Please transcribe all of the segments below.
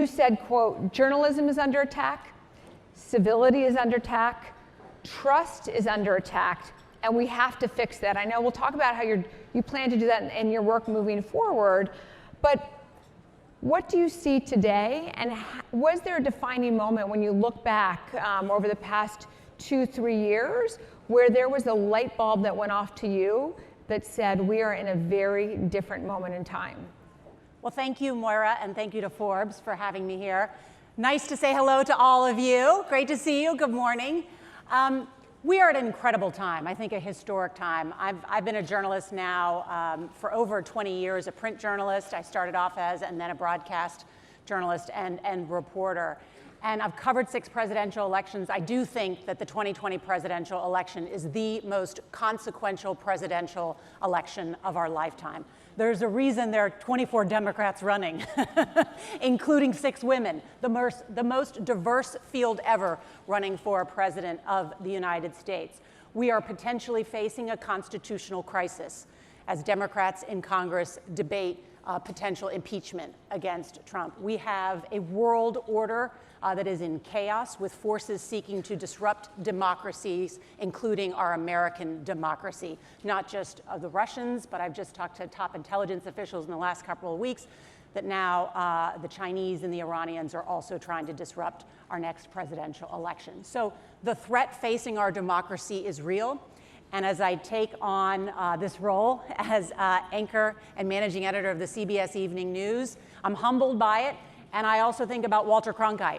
said, quote, journalism is under attack, civility is under attack, trust is under attack, and we have to fix that. I know we'll talk about how you plan to do that in your work moving forward, but what do you see today, and was there a defining moment when you look back over the past 2-3 years where there was a light bulb that went off to you that said we are in a very different moment in time? Well, thank you, Moira, and thank you to Forbes for having me here. Nice to say hello to all of you. Great to see you. Good morning. We are at an incredible time, I think a historic time. I've been a journalist now for over 20 years, a print journalist. I started off as, and then a broadcast journalist and reporter. And I've covered 6 presidential elections. I do think that the 2020 presidential election is the most consequential presidential election of our lifetime. There's a reason there are 24 Democrats running, including 6 women, the most diverse field ever running for president of the United States. We are potentially facing a constitutional crisis as Democrats in Congress debate potential impeachment against Trump. We have a world order that is in chaos, with forces seeking to disrupt democracies, including our American democracy. Not just the Russians, but I've just talked to top intelligence officials in the last couple of weeks that now the Chinese and the Iranians are also trying to disrupt our next presidential election. So the threat facing our democracy is real. And as I take on this role as anchor and managing editor of the CBS Evening News, I'm humbled by it. And I also think about Walter Cronkite,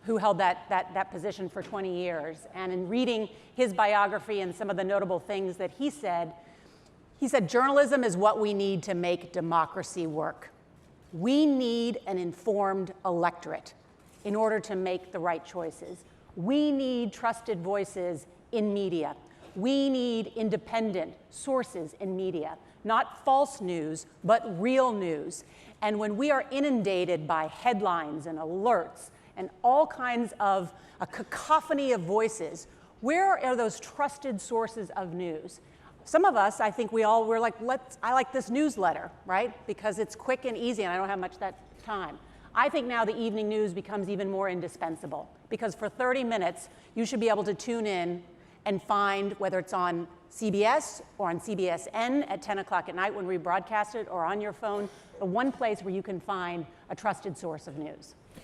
who held that position for 20 years. And in reading his biography and some of the notable things that he said, journalism is what we need to make democracy work. We need an informed electorate in order to make the right choices. We need trusted voices in media. We need independent sources in media, not false news, but real news. And when we are inundated by headlines and alerts and all kinds of a cacophony of voices, where are those trusted sources of news? Some of us, I think we're like, I like this newsletter, right? Because it's quick and easy and I don't have much that time. I think now the evening news becomes even more indispensable, because for 30 minutes, you should be able to tune in and find, whether it's on CBS or on CBSN at 10 o'clock at night when we broadcast it, or on your phone, the one place where you can find a trusted source of news.